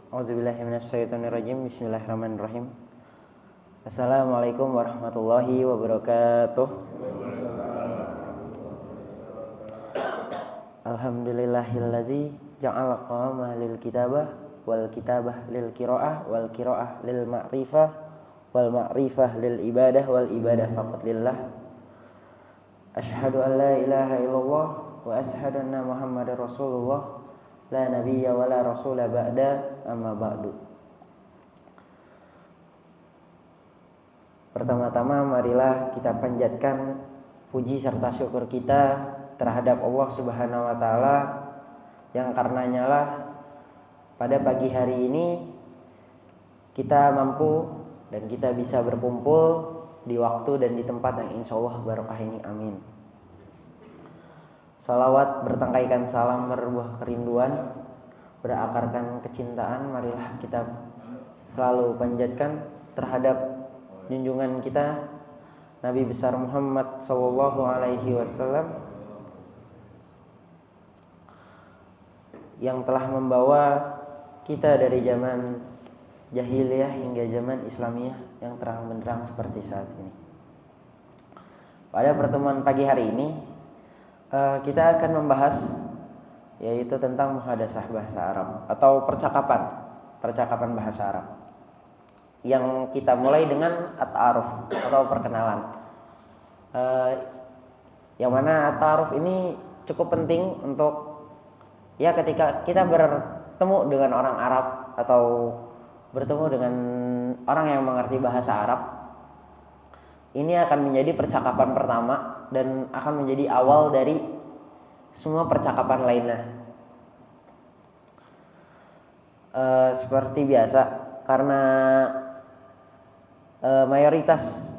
A'udzubillahi minasyaitonirrajim. Bismillahirrahmanirrahim. Assalamualaikum warahmatullahi wabarakatuh. Alhamdulillahillazi ja'ala qawama lil kitabah wal kitabah lil qiraah wal qiraah lil ma'rifah wal ma'rifah lil ibadah wal ibadah faqat lillah. Asyhadu an la ilaha illallah wa asyhadu anna Muhammadar Rasulullah la nabiyya wa la rasula ba'da, amma ba'du. Pertama-tama marilah kita panjatkan puji serta syukur kita terhadap Allah Subhanahu wa taala yang karenanya lah pada pagi hari ini kita mampu dan kita bisa berkumpul di waktu dan di tempat yang insyaallah barokah ini, amin. Salawat bertangkaikan salam berbuah kerinduan, berakarkan kecintaan, marilah kita selalu panjatkan terhadap junjungan kita Nabi besar Muhammad sallallahu alaihi wasallam yang telah membawa kita dari zaman jahiliyah hingga zaman Islamiyah yang terang benderang seperti saat ini. Pada pertemuan pagi hari ini kita akan membahas yaitu tentang muhadasah bahasa Arab atau percakapan bahasa Arab. Yang kita mulai dengan at-ta'aruf atau perkenalan. Yang mana at-ta'aruf ini cukup penting untuk ya ketika kita bertemu dengan orang Arab atau bertemu dengan orang yang mengerti bahasa Arab. Ini akan menjadi percakapan pertama dan akan menjadi awal dari semua percakapan lainnya. Seperti biasa, karena mayoritas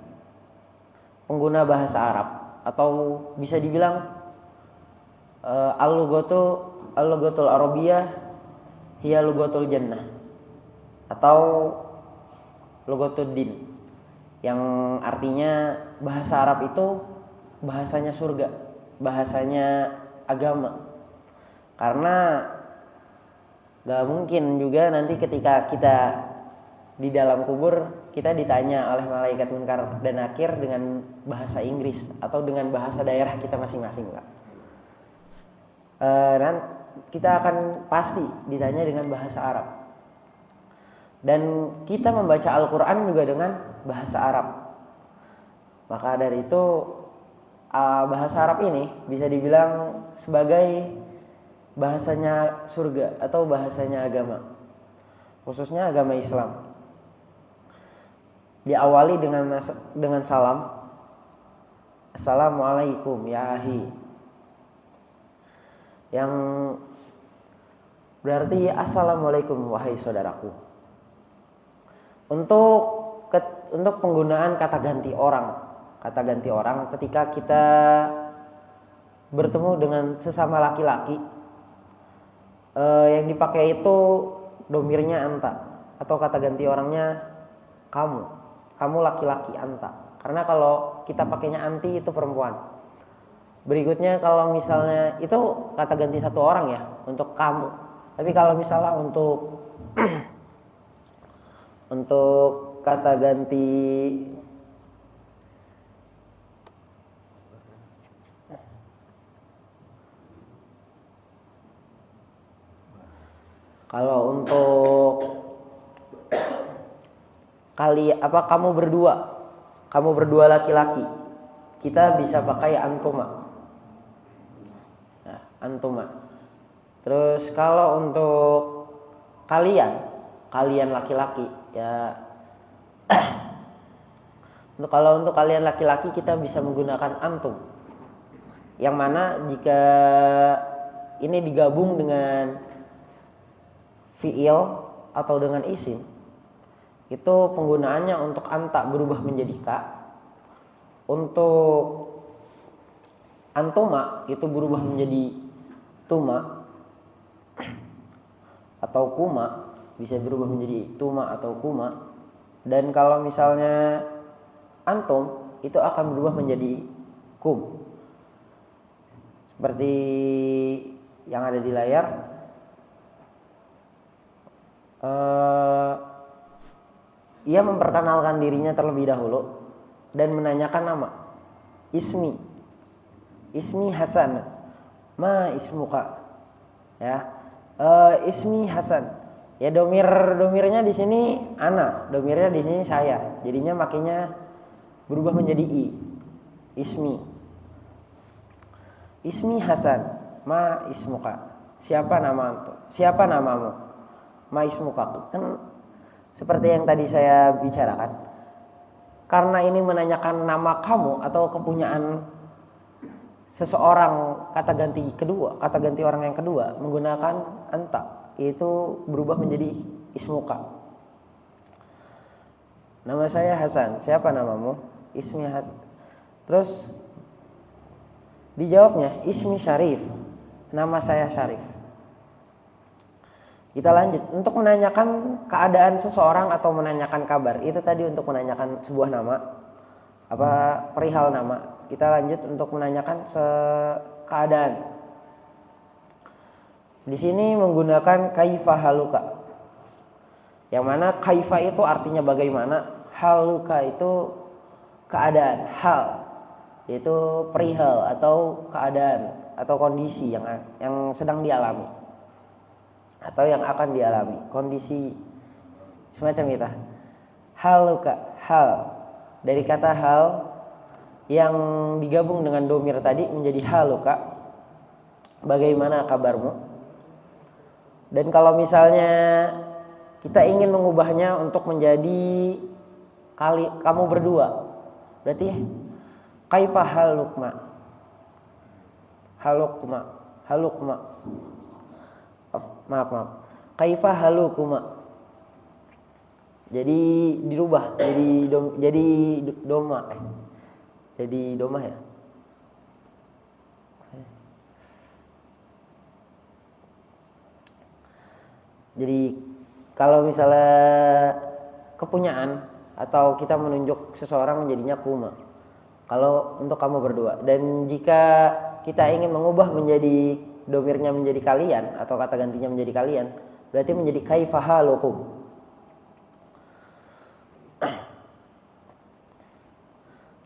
pengguna bahasa Arab atau bisa dibilang al-lughatul Arabiyah hiya lughatul jannah atau lughatud din, yang artinya bahasa Arab itu bahasanya surga, bahasanya agama. Karena gak mungkin juga nanti ketika kita di dalam kubur kita ditanya oleh malaikat munkar dan nakir dengan bahasa Inggris atau dengan bahasa daerah kita masing-masing, Kak. Dan kita akan pasti ditanya dengan bahasa Arab. Dan kita membaca Al-Quran juga dengan bahasa Arab. Maka dari itu bahasa Arab ini bisa dibilang sebagai bahasanya surga atau bahasanya agama, khususnya agama Islam. Diawali dengan salam, assalamualaikum ya ahi, yang berarti assalamualaikum wahai saudaraku. Untuk penggunaan kata ganti orang ketika kita bertemu dengan sesama laki-laki, yang dipakai itu domirnya anta atau kata ganti orangnya kamu laki-laki anta. Karena kalau kita pakainya anti itu perempuan. Berikutnya kalau misalnya itu kata ganti satu orang ya untuk kamu. Tapi kalau misalnya untuk untuk kata ganti kalau untuk kamu berdua laki-laki, kita bisa pakai antuma. Nah, antuma. Terus kalau untuk kalian laki-laki ya kalau untuk kalian laki-laki kita bisa menggunakan antum. Yang mana jika ini digabung dengan fi'il atau dengan isim, itu penggunaannya untuk anta berubah menjadi ka. Untuk antuma itu berubah menjadi tuma atau kuma, bisa berubah menjadi tuma atau kuma. Dan kalau misalnya antum itu akan berubah menjadi kum. Seperti yang ada di layar. eh, ia memperkenalkan dirinya terlebih dahulu dan menanyakan nama. Ismi Hasan, ma ismuka, ya. Ismi Hasan, ya. Domirnya di sini ana, domirnya di sini saya, jadinya makanya berubah menjadi ismi Hasan, ma ismuka, siapa namamu, ma ismuka. Kan seperti yang tadi saya bicarakan, karena ini menanyakan nama kamu atau kepunyaan seseorang, kata ganti orang yang kedua menggunakan anta, yaitu berubah menjadi ismuka. Nama saya Hasan, siapa namamu? Ismi Hasan. Terus dijawabnya ismi Syarif, nama saya Syarif. Kita lanjut untuk menanyakan keadaan seseorang atau menanyakan kabar. Itu tadi untuk menanyakan sebuah nama, perihal nama. Kita lanjut untuk menanyakan keadaan. Di sini menggunakan kaifa haluka. Yang mana kaifa itu artinya bagaimana, haluka itu keadaan, hal yaitu perihal atau keadaan atau kondisi yang sedang dialami atau yang akan dialami, kondisi semacam itu. Haluka, hal, dari kata hal yang digabung dengan domir tadi menjadi haluka, bagaimana kabarmu. Dan kalau misalnya kita ingin mengubahnya untuk menjadi kamu berdua, berarti kaifa halukma, maaf, kaifa halukuma. Jadi dirubah jadi domah ya. Jadi kalau misalnya kepunyaan atau kita menunjuk seseorang menjadinya kuma, kalau untuk kamu berdua. Dan jika kita ingin mengubah menjadi domirnya menjadi kalian atau kata gantinya menjadi kalian, berarti menjadi kaifa halukum.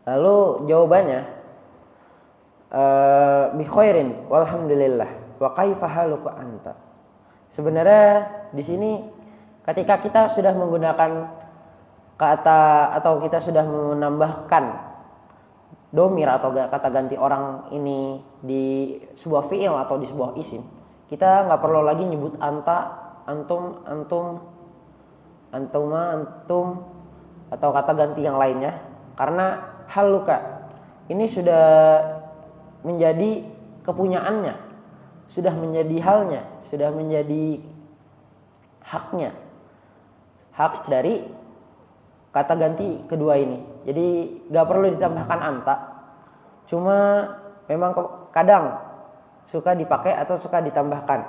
Lalu jawabannya bi khairin walhamdulillah wa kaifa haluka anta. Sebenarnya di sini ketika kita sudah menggunakan kata atau kita sudah menambahkan domir atau kata ganti orang ini di sebuah fiil atau di sebuah isim, kita nggak perlu lagi nyebut anta, antum, antuma, antum atau kata ganti yang lainnya, karena haluka ini sudah menjadi kepunyaannya, sudah menjadi halnya, sudah menjadi haknya, hak dari kata ganti kedua ini. Jadi gak perlu ditambahkan anta, cuma memang kadang suka dipakai atau suka ditambahkan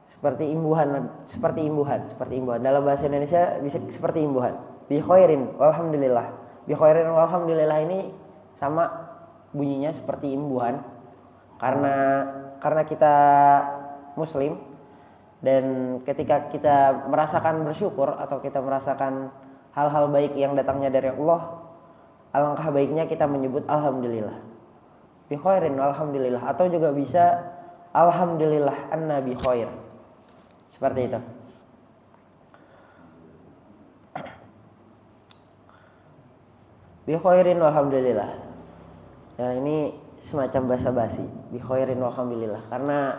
seperti imbuhan dalam bahasa Indonesia bisa seperti imbuhan. Bi khairin walhamdulillah, bi khairin walhamdulillah ini sama bunyinya seperti imbuhan karena kita muslim, dan ketika kita merasakan bersyukur atau kita merasakan hal-hal baik yang datangnya dari Allah, alangkah baiknya kita menyebut alhamdulillah, bi khairin alhamdulillah, atau juga bisa alhamdulillah anna bi khair, seperti itu. Bi khairin alhamdulillah, ya ini semacam basa-basi, bi khairin alhamdulillah, karena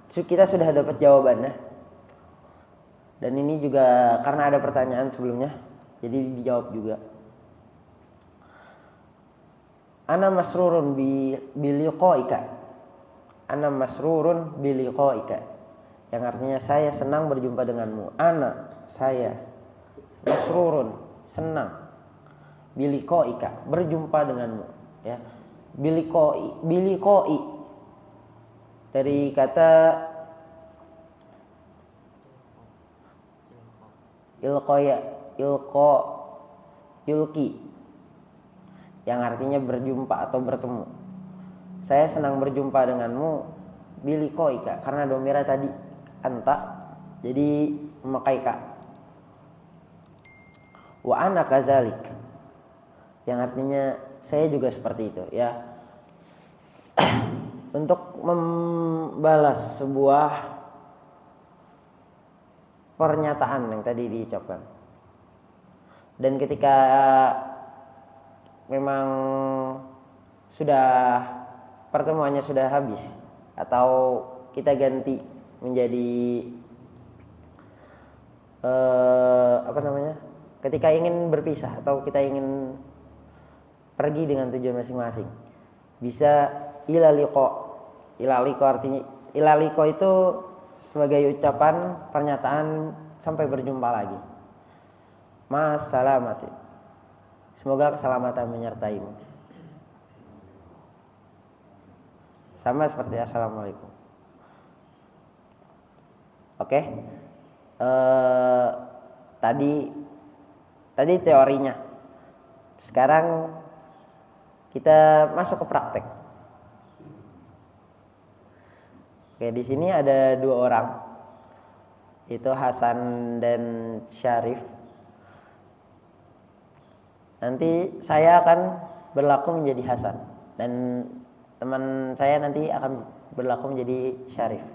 kita sudah dapat jawabannya. Dan ini juga karena ada pertanyaan sebelumnya, jadi dijawab juga. Ana masrurun biliqaika. Ana masrurun biliqaika, yang artinya saya senang berjumpa denganmu. Ana, saya, masrurun, senang, biliqaika, berjumpa denganmu, ya. Biliqai dari kata yulki, yang artinya berjumpa atau bertemu. Saya senang berjumpa denganmu biliqaika, karena domira tadi anta, jadi memakai ka. Wa ana kadzalik, yang artinya saya juga seperti itu ya. Untuk membalas sebuah pernyataan yang tadi diucapkan, dan ketika memang sudah pertemuannya sudah habis atau kita ganti menjadi ketika ingin berpisah atau kita ingin pergi dengan tujuan masing-masing, bisa ilaliko artinya ilaliko itu sebagai ucapan pernyataan sampai berjumpa lagi. Ma'assalamati, semoga keselamatan menyertaimu. Sama seperti assalamualaikum. Oke. Tadi teorinya. Sekarang kita masuk ke praktek. Oke, di sini ada 2 orang. Itu Hasan dan Syarif. Nanti saya akan berlaku menjadi Hasan dan teman saya nanti akan berlaku menjadi Syarif.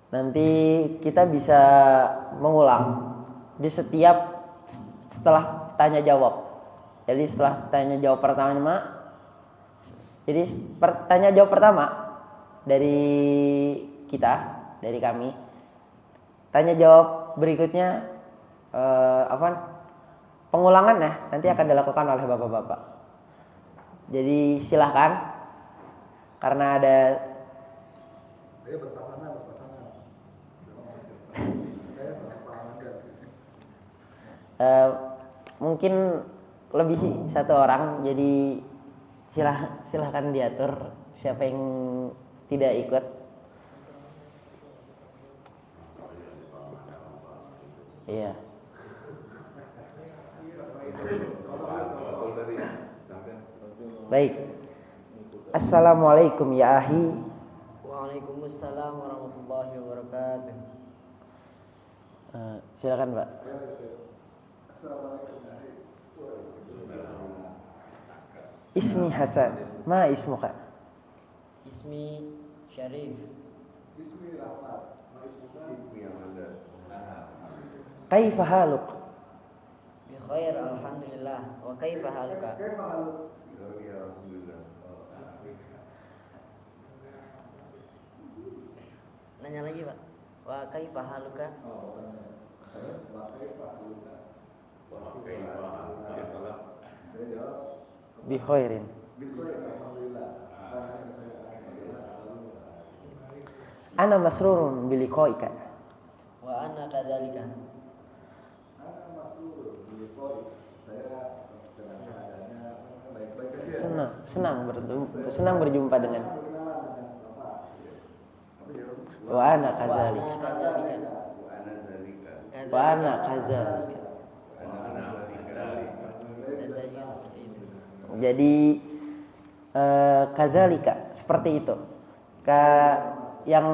Nanti kita bisa mengulang di setelah tanya jawab. Jadi setelah tanya jawab pertama, jadi tanya jawab pertama dari kita, dari kami. Tanya jawab berikutnya pengulangan ya nanti akan dilakukan oleh bapak-bapak. Jadi silahkan, karena ada mungkin lebih 1 orang, jadi silahkan diatur siapa yang tidak ikut. Iya. Baik. Assalamualaikum ya ahi. Waalaikumsalam warahmatullahi wabarakatuh. Silakan, Pak. Ismi Hasan. Ma ismuka? Ismi Syarif. Ismi Rahmat. Ma ismuka? Ismi Hamada. Kaifa haluk? Bi khair alhamdulillah. Wa kaifa haluka? Kaifa haluk? Alhamdulillah. Nanya lagi, Pak. Wa kaifa haluka? Wa kaifa haluka? Saya jawab Bi khairin. Alhamdulillah. Ana masrurun bi liqaika. Wa ana kadzalika. Ana masrur bi liqa'i. Saya dengan keadaannya baik-baik saja. Senang berjumpa dengan. Wa ana kadzalika. Wa ana kadzalika. Dan saya juga seperti itu. Jadi kadzalika seperti itu. Yang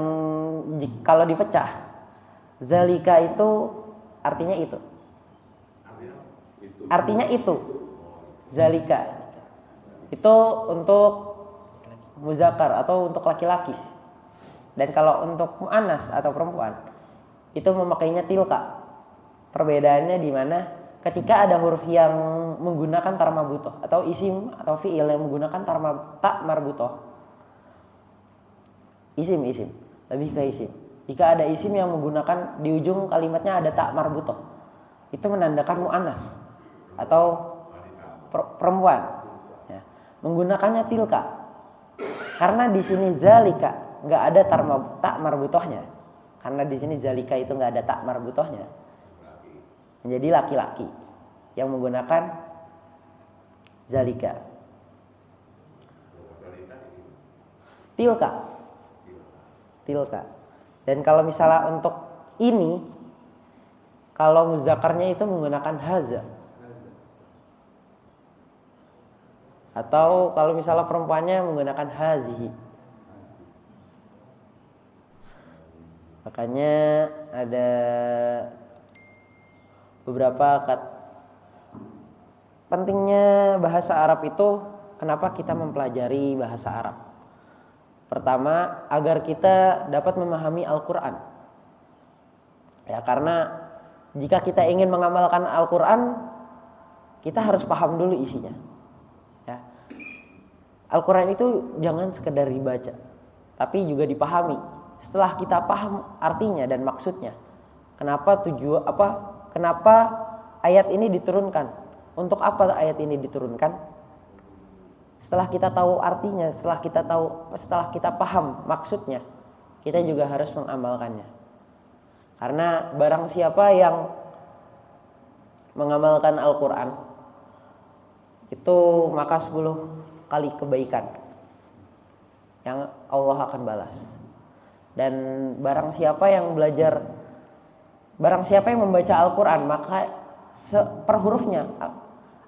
kalau dipecah, zalika itu artinya itu. Artinya itu. Zalika itu untuk muzakkar atau untuk laki-laki. Dan kalau untuk muannas atau perempuan itu memakainya tilka. Perbedaannya di mana ketika ada huruf yang menggunakan tar marbutoh atau isim atau fiil yang menggunakan tak marbutoh. Isim lebih ke isim. Jika ada isim yang menggunakan di ujung kalimatnya ada tak marbutoh, itu menandakan muannas atau perempuan. Ya. Menggunakannya tilka. Karena di sini zalika nggak ada tak marbutohnya. Karena di sini zalika itu nggak ada tak marbutohnya. Menjadi laki-laki yang menggunakan zalika. Tilka. Dan kalau misalnya untuk ini, kalau muzakkarnya itu menggunakan haza. Atau kalau misalnya perempuannya menggunakan hazihi. Makanya ada beberapa pentingnya bahasa Arab itu, kenapa kita mempelajari bahasa Arab. Pertama, agar kita dapat memahami Al-Quran. Ya, karena jika kita ingin mengamalkan Al-Quran, kita harus paham dulu isinya. Ya. Al-Quran itu jangan sekedar dibaca, tapi juga dipahami. Setelah kita paham artinya dan maksudnya, kenapa ayat ini diturunkan? Untuk apa ayat ini diturunkan? Setelah kita tahu artinya, setelah kita paham maksudnya, kita juga harus mengamalkannya. Karena barang siapa yang mengamalkan Al-Quran, itu maka 10 kali kebaikan yang Allah akan balas. Dan barang siapa yang membaca Al-Quran, maka per hurufnya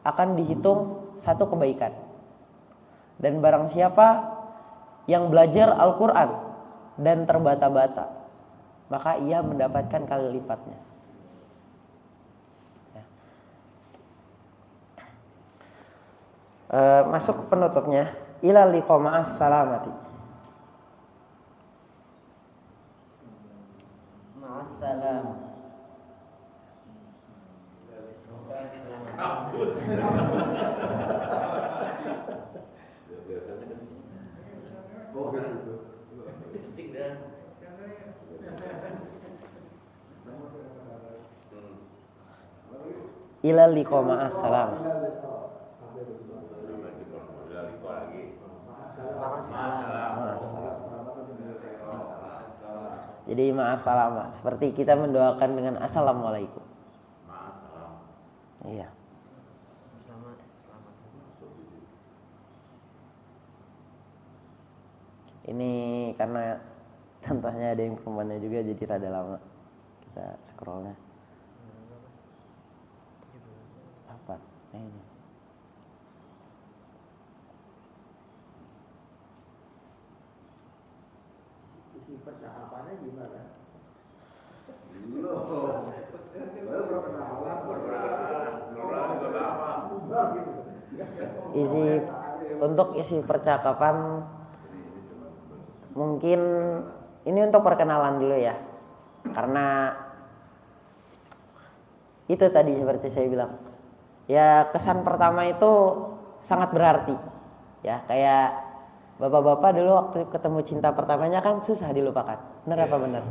akan dihitung 1 kebaikan. Dan barang siapa yang belajar Al-Quran dan terbata-bata, maka ia mendapatkan kali lipatnya. Masuk ke penutupnya, ila liqa ma'as salamati. Ma'assalam. Ila liqa ma'as salam. Jadi ma'assalam, seperti kita mendoakan dengan assalamualaikum. Iya. Ini karena contohnya ada yang perempuannya juga, jadi rada lama kita scrollnya. Apa? Ini. Isi percakapannya gimana? Baru perkenalan, isi percakapan mungkin ini untuk perkenalan dulu ya, karena itu tadi seperti saya bilang ya, kesan pertama itu sangat berarti ya. Kayak bapak-bapak dulu waktu ketemu cinta pertamanya kan susah dilupakan, benar apa benar?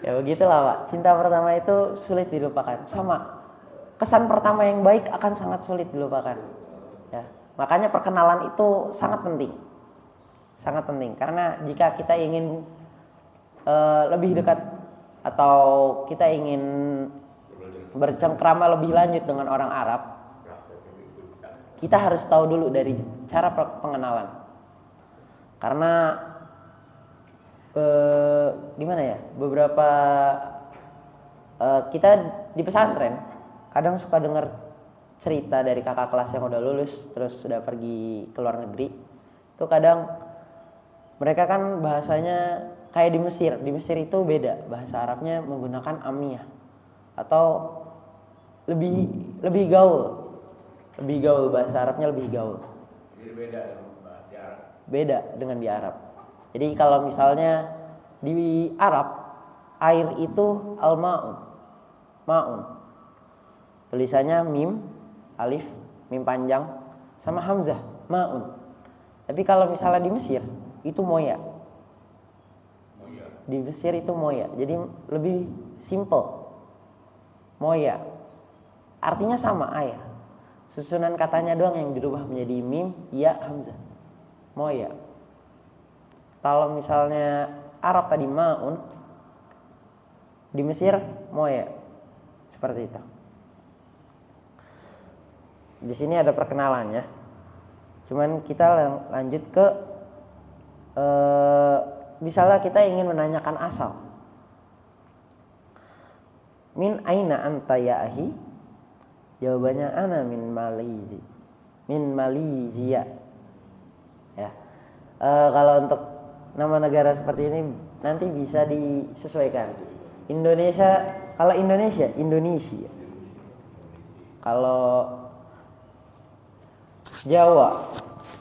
Ya begitulah Pak, cinta pertama itu sulit dilupakan. Sama, kesan pertama yang baik akan sangat sulit dilupakan ya. Makanya perkenalan itu sangat penting, sangat penting. Karena jika kita ingin lebih dekat atau kita ingin bercengkrama lebih lanjut dengan orang Arab, kita harus tahu dulu dari cara pengenalan. Karena gimana ya, beberapa kita di pesantren kadang suka dengar cerita dari kakak kelas yang udah lulus terus sudah pergi ke luar negeri. Itu kadang mereka kan bahasanya kayak di Mesir. Di Mesir itu beda, bahasa Arabnya menggunakan amiyah atau lebih gaul. Lebih gaul, bahasa Arabnya lebih gaul. Jadi beda dengan di Arab. Beda dengan di Arab. Jadi kalau misalnya di Arab air itu al-ma'un. Ma'un. Tulisannya mim, alif, mim panjang sama hamzah, ma'un. Tapi kalau misalnya di Mesir itu moya. Di Mesir itu moya. Jadi lebih simple. Moya. Artinya sama air. Susunan katanya doang yang dirubah menjadi mim, ya, hamzah. Moya. Kalau misalnya Arab tadi ma'un, di Mesir moya. Seperti itu. Di sini ada perkenalannya. Cuman kita lanjut ke misalnya kita ingin menanyakan asal. Min aina anta ya ahi? Jawabannya ana min Malaysia. Min Malaysia. Ya. Kalau untuk nama negara seperti ini nanti bisa disesuaikan. Indonesia, kalau Indonesia, Indonesia. Kalau Jawa,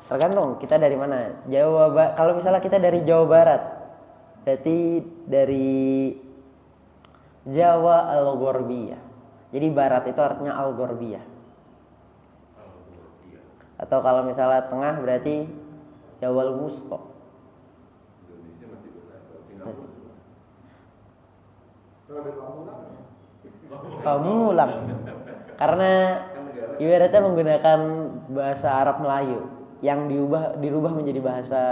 tergantung kita dari mana. Kalau misalnya kita dari Jawa Barat, berarti dari Jawa Al-Ghorbiya. Jadi barat itu artinya Al-Ghorbiya. Atau kalau misalnya tengah berarti Jawa Al-Wusta. Indonesia masih besar. Singapura. Kalau ada Pamulang, Pamulang. Karena ibaratnya menggunakan bahasa Arab Melayu yang dirubah menjadi bahasa,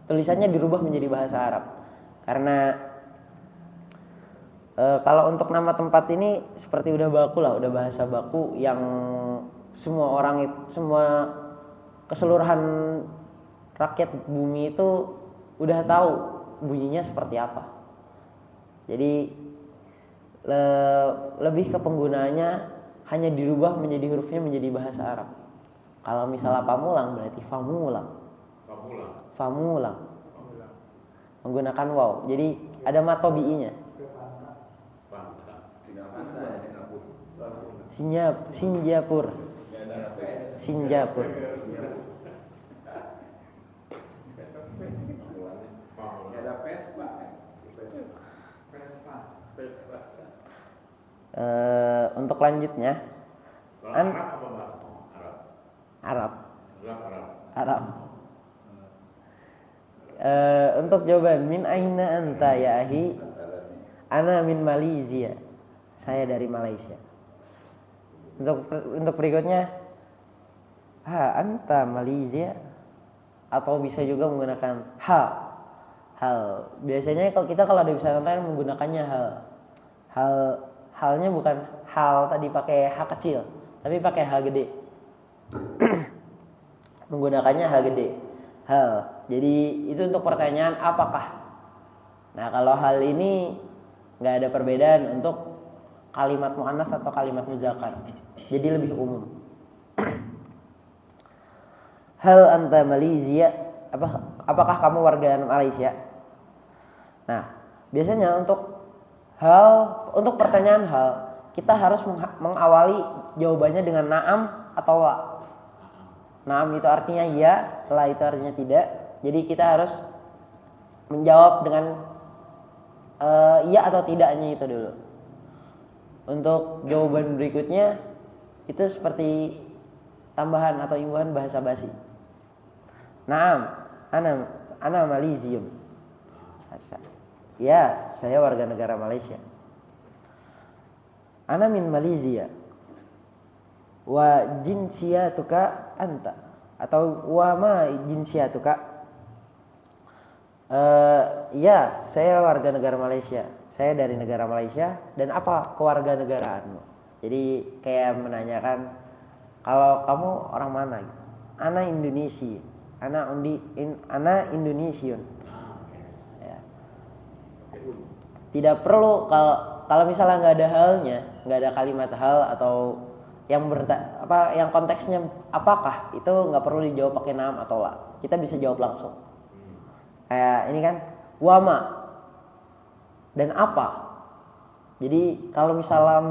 tulisannya dirubah menjadi bahasa Arab. Karena kalau untuk nama tempat ini seperti udah baku lah, udah bahasa baku yang semua keseluruhan rakyat bumi itu udah tahu bunyinya seperti apa. Jadi lebih ke penggunaannya hanya dirubah menjadi hurufnya menjadi bahasa Arab. Kalau misalnya Pamulang berarti Famulang. Famulang. Menggunakan waw. Jadi ada matobi'inya. Singapura. ada Vespa. Vespa. Untuk lanjutnya Arab apa bahasa? Arab. Arab. Untuk jawaban min aina anta ya ahi, ana min Malaysia, saya dari Malaysia. Untuk berikutnya anta Malaysia, atau bisa juga menggunakan hal. Biasanya kalau ada pesantren menggunakannya halnya bukan hal tadi pakai h kecil, tapi pakai h gede. Menggunakannya h gede, hal. Jadi itu untuk pertanyaan apakah. Nah, kalau hal ini nggak ada perbedaan untuk kalimat muannas atau kalimat muzakkar, jadi lebih umum. Hal anta Malaysia, apakah kamu warga Malaysia? Nah, biasanya untuk pertanyaan hal, kita harus mengawali jawabannya dengan na'am atau la. Na'am itu artinya iya, la itu artinya tidak. Jadi kita harus menjawab dengan iya atau tidaknya itu dulu. Untuk jawaban berikutnya itu seperti tambahan atau imbuhan bahasa basi. Naam, ana Malaysium. Ya, saya warga negara Malaysia. Ana min Malaysia. Wa jinsiyatuka anta, atau wa ma jinsiyatuka. Ya, saya warga negara Malaysia. Saya dari negara Malaysia. Dan apa kewarganegaraanmu? Jadi kayak menanyakan, kalau kamu orang mana gitu. Ana Indonesia. Ana Indonesian. Ya. Tidak perlu kalau misalnya nggak ada halnya, nggak ada kalimat hal atau yang yang konteksnya apakah, itu nggak perlu dijawab pakai naam atau la. Kita bisa jawab langsung. Kayak ini kan wama dan apa. Jadi kalau misalnya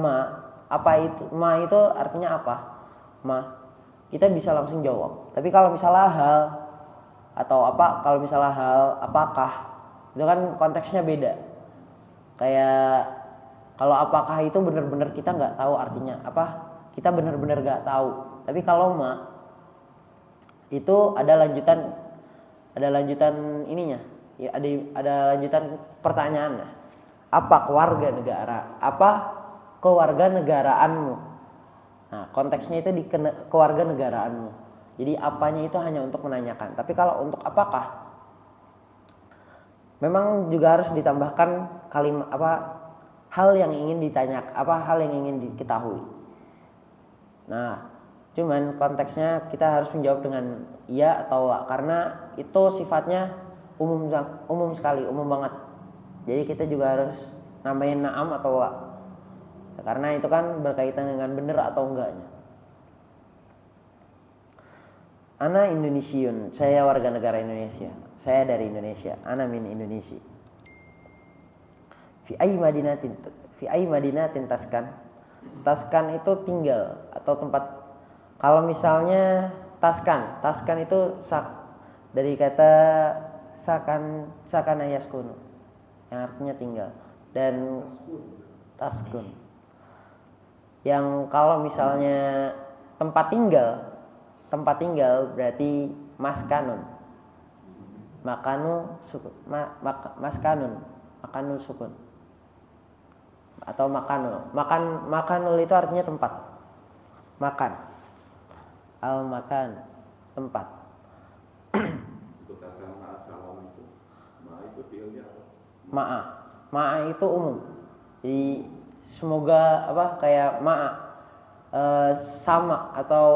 ma itu artinya apa? Kita bisa langsung jawab. Tapi kalau misalnya hal atau kalau misalnya hal apakah, itu kan konteksnya beda. Kayak kalau apakah itu benar-benar kita nggak tahu artinya apa, kita benar-benar nggak tahu. Tapi kalau itu ada lanjutan ininya, ya ada lanjutan pertanyaannya. Apa kewarganegaraanmu? Nah, konteksnya itu di kewarganegaraanmu. Jadi apanya itu hanya untuk menanyakan. Tapi kalau untuk apakah, memang juga harus ditambahkan kalimat hal yang ingin ditanyakan, hal yang ingin diketahui. Nah, cuman konteksnya kita harus menjawab dengan iya atau la, karena itu sifatnya umum sekali, umum banget. Jadi kita juga harus nambahin na'am atau la, karena itu kan berkaitan dengan benar atau enggaknya. Ana Indonesiun, saya warga negara Indonesia. Saya dari Indonesia. Ana min Indonesia. Fi ayyi madinatin taskan. Taskan itu tinggal atau tempat. Kalau misalnya taskan itu dari kata sakana yaskunu yang artinya tinggal, dan taskun yang kalau misalnya tempat tinggal berarti maskanun sukun atau makanul itu artinya tempat makan, al makan tempat. Itu kata salam itu. Itu fiilnya apa? Ma'a itu umum. Jadi semoga kayak sama atau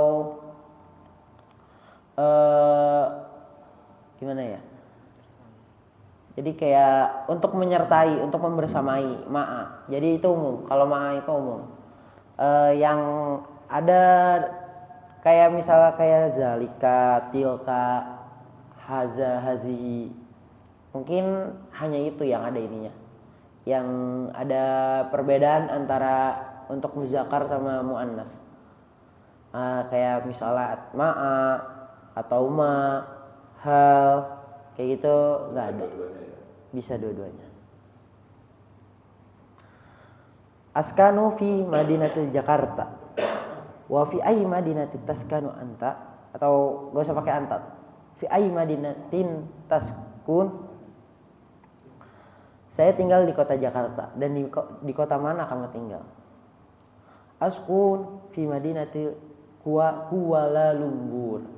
gimana ya? Jadi kayak untuk menyertai, untuk membersamai, ma'a. Jadi itu umum. Kalau ma'a itu umum. Yang ada kayak misalnya kayak zalika, tilka, haza, hazihi. Mungkin hanya itu yang ada ininya. Yang ada perbedaan antara untuk muzakkar sama muannas. Kayak misalnya ma'a atau ma, hal, kayak gitu nggak ada. Bisa dua-duanya. Askanu fi madinatil Jakarta. Wa fi ayyi madinatin taskanu anta, atau gak usah pakai anta. Fi ayyi madinatin taskun. Saya tinggal di kota Jakarta, dan di kota mana kamu tinggal? Askun fi madinati Kuala Lumpur.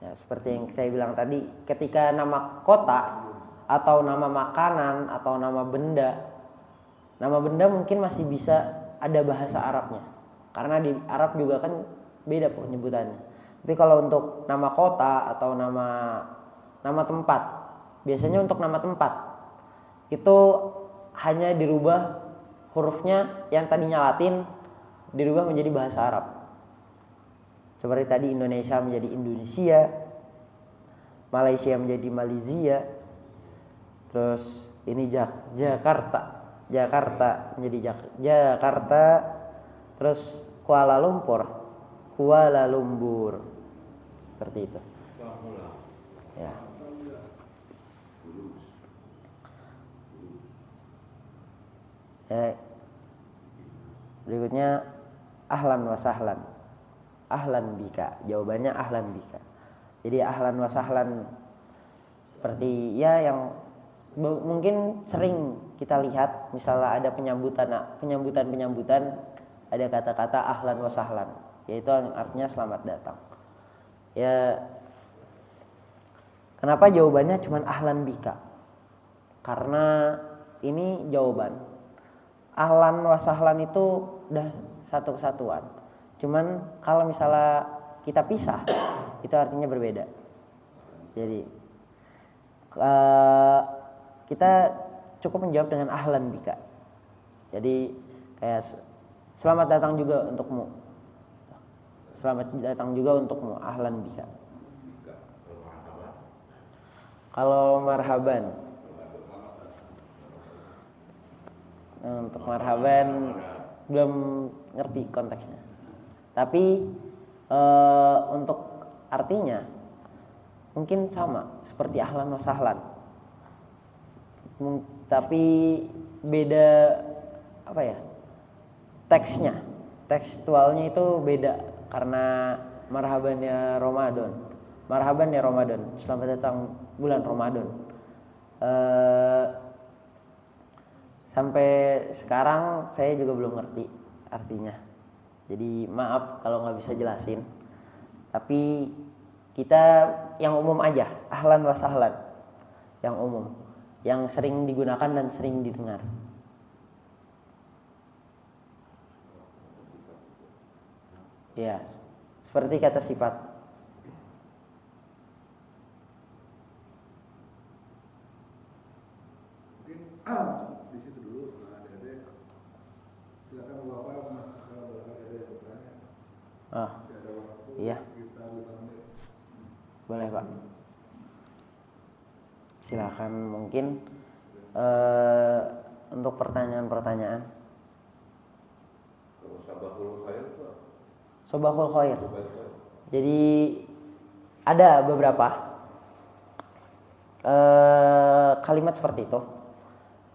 Ya, seperti yang saya bilang tadi, ketika nama kota atau nama makanan atau nama benda mungkin masih bisa ada bahasa Arabnya, karena di Arab juga kan beda penyebutannya. Tapi kalau untuk nama kota atau nama tempat, biasanya untuk nama tempat itu hanya dirubah hurufnya yang tadinya Latin dirubah menjadi bahasa Arab. Seperti tadi Indonesia menjadi Indonesia, Malaysia menjadi Malaysia, terus ini Jakarta menjadi Jakarta, terus Kuala Lumpur seperti itu. Ya. Berikutnya ahlan wa sahlan. Ahlan bika. Jawabannya ahlan bika. Jadi ahlan wa sahlan seperti ya yang mungkin sering kita lihat, misalnya ada penyambutan ada kata-kata ahlan wa sahlan, yaitu artinya selamat datang. Ya, kenapa jawabannya cuma ahlan bika? Karena ini jawaban. Ahlan wa sahlan itu udah satu kesatuan. Cuman kalau misalnya kita pisah, itu artinya berbeda. Jadi kita cukup menjawab dengan ahlan bika. Jadi kayak selamat datang juga untukmu. Selamat datang juga untukmu, ahlan bika. Kalau marhaban, untuk marhaban belum ngerti konteksnya. Tapi untuk artinya mungkin sama seperti ahlan wa sahlan. Tapi beda teksnya, tekstualnya itu beda, karena marhaban ya Ramadan, selamat datang bulan Ramadan. Sampai sekarang saya juga belum ngerti artinya, jadi maaf kalau nggak bisa jelasin. Tapi kita yang umum aja, ahlan wa sahlan, yang umum, yang sering digunakan dan sering didengar. Ya, seperti kata sifat. Mungkin di situ dulu, adik-adik. Silakan Bapak, Mas, kalau ada yang bertanya. Iya. Sekitar 5 menit. Boleh Pak. Silakan mungkin untuk pertanyaan-pertanyaan. Kalau sabahul khair itu apa? Sobahul khair. Sobahul khair. Jadi ada beberapa kalimat seperti itu.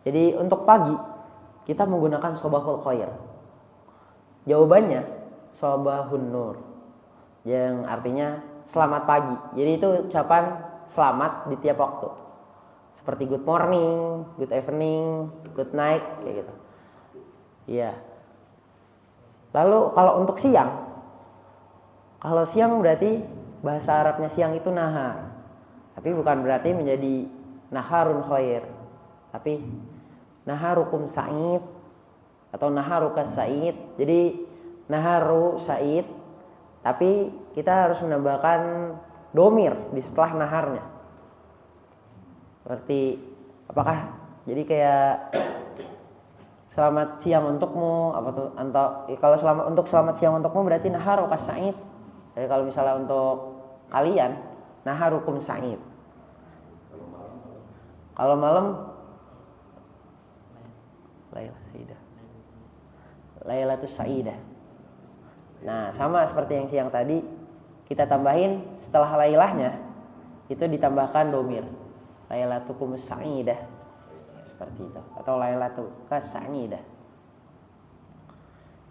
Jadi untuk pagi kita menggunakan sobahul khair. Jawabannya sobahun nur, yang artinya selamat pagi. Jadi itu ucapan selamat di tiap waktu. Seperti good morning, good evening, good night kayak gitu. Iya. Lalu kalau untuk siang, kalau siang berarti bahasa Arabnya siang itu nahar. Tapi bukan berarti menjadi naharun khair. Tapi naharukum sa'id atau naharuka sa'id. Jadi naharu sa'id, tapi kita harus menambahkan domir di setelah naharnya. Seperti apakah jadi kayak selamat siang untukmu apa tuh, atau kalau selamat siang untukmu berarti naharuka sa'id. Jadi kalau misalnya untuk kalian naharukum sa'id. Kalau malam Lailatul Sa'idah. Lailatul Sa'idah. Nah, sama seperti yang siang tadi, kita tambahin setelah lailahnya itu ditambahkan domir. Lailatukum sa'idah. Seperti itu. Atau lailatul sa'idah.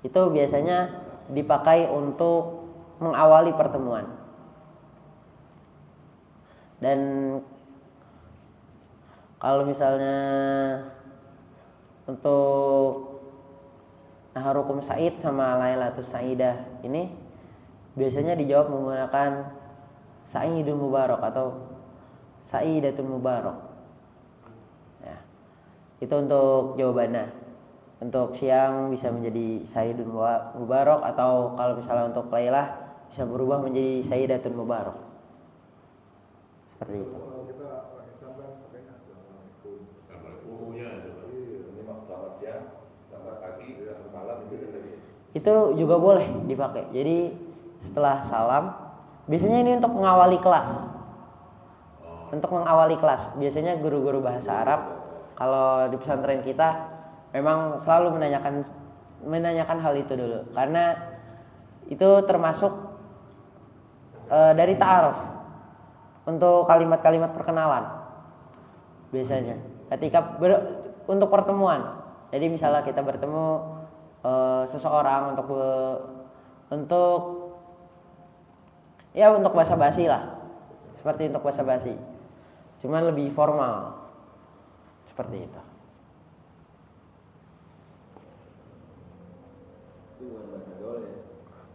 Itu biasanya dipakai untuk mengawali pertemuan. Dan kalau misalnya untuk naharukum sa'id sama lailatul sa'idah ini biasanya dijawab menggunakan sa'idun mubarak atau sa'idatun mubarak. Ya. Itu untuk jawabannya. Untuk siang bisa menjadi sa'idun mubarak, atau kalau misalnya untuk lailah bisa berubah menjadi sa'idatun mubarak. Seperti itu. Kalau kita pakai sampai pakainya assalamualaikum. Assalamualaikum ya. Ini mah selamat siang, selamat pagi, selamat malam itu tadi. Itu juga boleh dipakai. Jadi setelah salam, biasanya ini untuk mengawali kelas. Untuk mengawali kelas, biasanya guru-guru bahasa Arab kalau di pesantren kita memang selalu menanyakan hal itu dulu, karena itu termasuk dari ta'aruf untuk kalimat-kalimat perkenalan. Biasanya ketika untuk pertemuan. Jadi misalnya kita bertemu seseorang untuk basa-basi lah. Seperti untuk basa-basi. Cuman lebih formal. Seperti itu.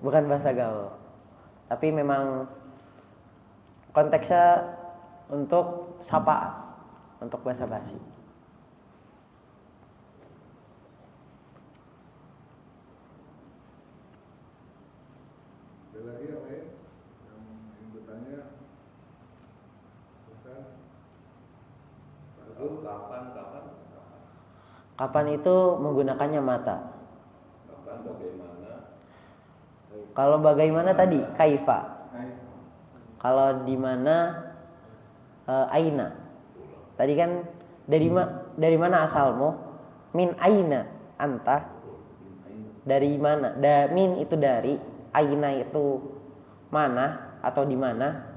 Bukan bahasa gaul. Tapi memang konteksnya untuk sapaan, untuk basa-basi. Ada lagi yang lain yang ingin bertanya? Bukan? Lalu kapan? Kapan itu menggunakannya mata. Kapan bagaimana? Kalau bagaimana tadi kaifa. Kalau di mana aina. Tadi kan dari mana asalmu? Min aina anta. Dari mana? Min itu dari, aina itu mana atau di mana.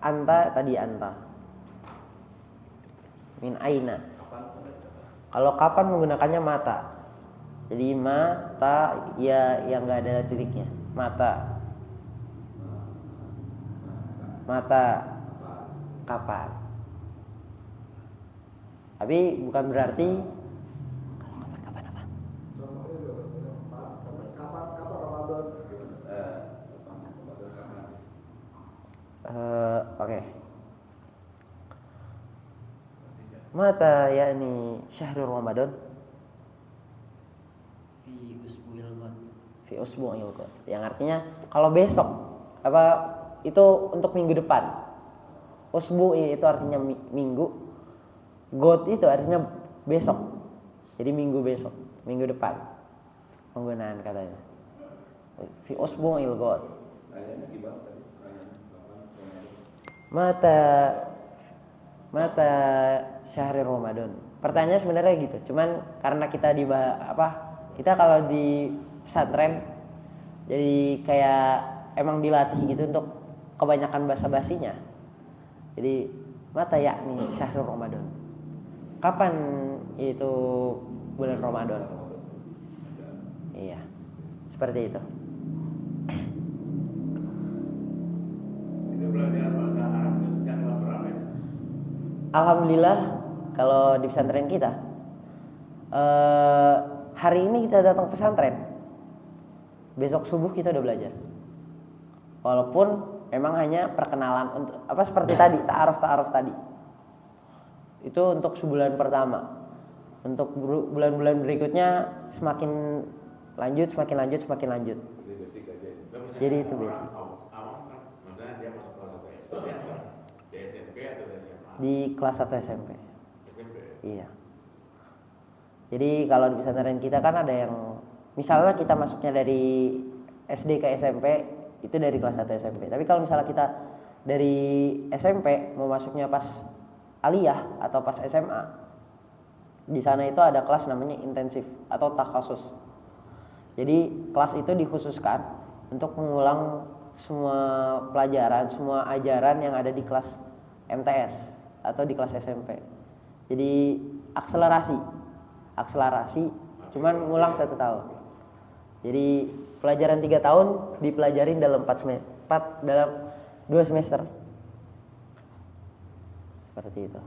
Anta tadi anta. Min aina. Kalau kapan menggunakannya mata. Jadi mata ya yang enggak ada titiknya. Mata. Kapan. Tapi bukan berarti kapan apa? Kapan Ramadan? Oke. Mata yakni syahrul Ramadan fi usbu'il qad. Yang artinya kalau besok itu untuk minggu depan. Usbu'i itu artinya minggu. God itu artinya besok. Jadi minggu besok, minggu depan. Penggunaan katanya. Fi usbu'il qad. Ayatnya gimana tadi? Mata mata syahri Ramadan. Pertanyaan sebenarnya gitu. Cuman karena kita kita kalau di pesantren jadi kayak emang dilatih gitu untuk kebanyakan basa-basinya. Jadi mata yakni syahrul Ramadan. Kapan itu bulan Ramadan? Iya. Seperti itu. Itu belajar bahasa Arab itu sejak kelas berapa ya? Alhamdulillah kalau di pesantren kita hari ini kita datang pesantren, besok subuh kita udah belajar. Walaupun memang hanya perkenalan untuk seperti tadi ta'aruf tadi. Itu untuk sebulan pertama. Untuk bulan-bulan berikutnya semakin lanjut. Jadi basic aja. Jadi itu basic. Awam kan, misalnya dia masuk kelas 1 SD atau di SMP atau di SMA? Di kelas 1 SMP. SMP. Iya. Jadi kalau di pesantren kita kan ada yang misalnya kita masuknya dari SD ke SMP itu dari kelas 1 SMP. Tapi kalau misalnya kita dari SMP mau masuknya pas aliyah atau pas SMA, di sana itu ada kelas namanya intensif atau takhasus. Jadi kelas itu dikhususkan untuk mengulang semua pelajaran, semua ajaran yang ada di kelas MTS atau di kelas SMP. Jadi akselerasi cuman ngulang 1 tahun. Jadi pelajaran 3 tahun dipelajarin dalam 2 semester. Seperti itu.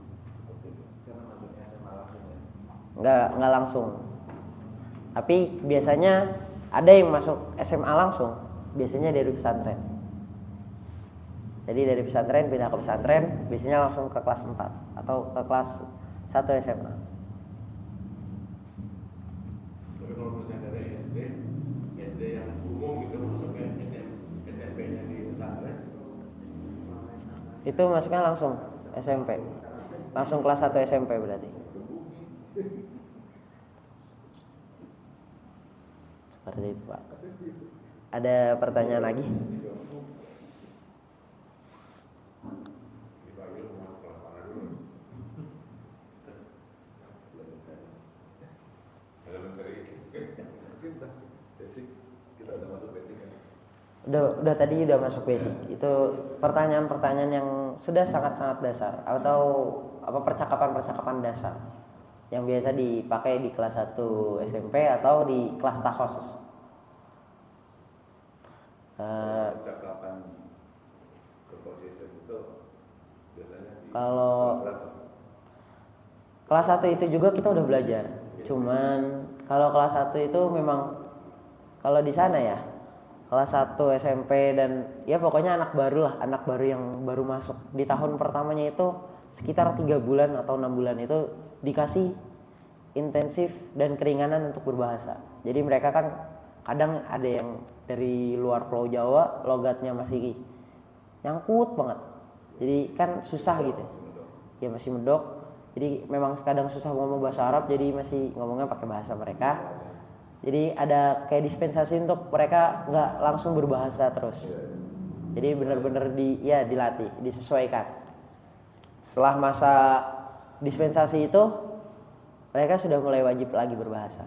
Nggak langsung. Tapi biasanya ada yang masuk SMA langsung, biasanya dari pesantren. Jadi dari pesantren pindah ke pesantren, biasanya langsung ke kelas 4 atau ke kelas 1 SMA. Tapi kalau misalnya dari SD yang umum gitu masuk ke SMP-nya di pesantren, Itu masuknya langsung SMP. Langsung kelas 1 SMP berarti. Seperti itu, Pak. Ada pertanyaan lagi? dipanggil mau masuk kelas mana dulu? Elementary. Basic. Kita udah masuk basic kan? Udah tadi udah masuk basic. Itu pertanyaan-pertanyaan yang sudah sangat-sangat dasar atau percakapan-percakapan dasar yang biasa dipakai di kelas 1 SMP atau di kelas takhasus. Percakapan conversation itu biasanya di Kalau kelas berapa? kelas 1 itu juga kita udah belajar. Cuman kalau kelas 1 itu memang kalau di sana ya kelas 1 SMP dan ya pokoknya anak baru yang baru masuk di tahun pertamanya itu sekitar 3 bulan atau 6 bulan itu dikasih intensif dan keringanan untuk berbahasa. Jadi mereka kan kadang ada yang dari luar Pulau Jawa logatnya masih nyangkut banget. Jadi kan susah gitu. Ya masih medok. Jadi memang kadang susah ngomong bahasa Arab, jadi masih ngomongnya pakai bahasa mereka. Jadi ada kayak dispensasi untuk mereka nggak langsung berbahasa terus. Jadi benar-benar dilatih, disesuaikan. Setelah masa dispensasi itu mereka sudah mulai wajib lagi berbahasa,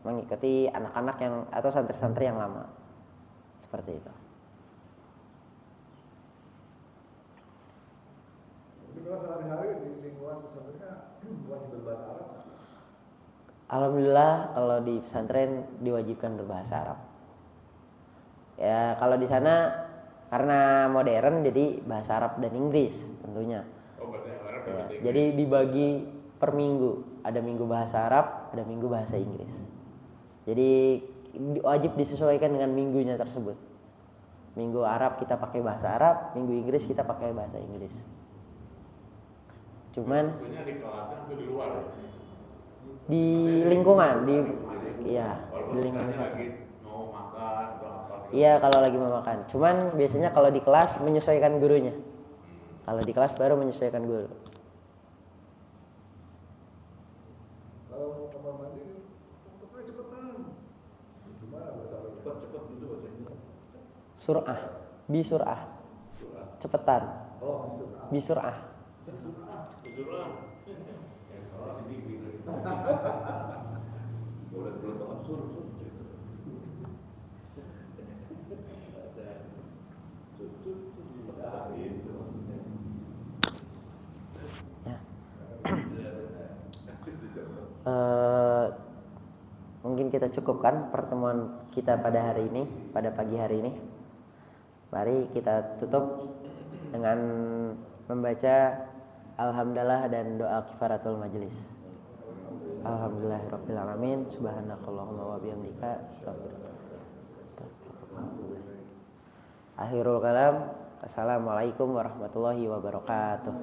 mengikuti anak-anak yang atau santri-santri yang lama. Seperti itu. Tapi kalau sehari-hari di lingkungan pesantrennya wajib berbahasa Arab. Alhamdulillah kalau di pesantren diwajibkan berbahasa Arab. Ya kalau di sana karena modern jadi bahasa Arab dan Inggris tentunya. Oh, bahasa Arab dan Ya, bahasa Inggris. jadi dibagi per minggu, ada minggu bahasa Arab, ada minggu bahasa Inggris. Jadi wajib disesuaikan dengan minggunya tersebut. Minggu Arab kita pakai bahasa Arab, minggu Inggris kita pakai bahasa Inggris. Cuman maksudnya di kelasnya atau di luar ya? di lingkungan, di Walaupun lingkungan misalnya pesantren. lagi mau makan atau apa segala Iya kalau lagi mau makan. Cuman biasanya kalau di kelas menyesuaikan gurunya. Kalau di kelas baru menyesuaikan guru. Kalau mau kamar mandi, cepetan. Gimana bahasa Arab? cepet itu bahasa Inggris. Surah, bisurah, cepetan. Oh, bisur'ah. Usulah. Ya, kalau sini gitu. Boleh banget suruh. Itu maksudnya. Ya. Mungkin kita cukupkan pertemuan kita pada hari ini, pada pagi hari ini. Mari kita tutup dengan membaca alhamdulillah dan doa kifaratul majelis. Alhamdulillahirabbil alamin, subhanakallahumma wa bihamdika, astaghfirullah. Akhirul kalam, assalamualaikum warahmatullahi wabarakatuh.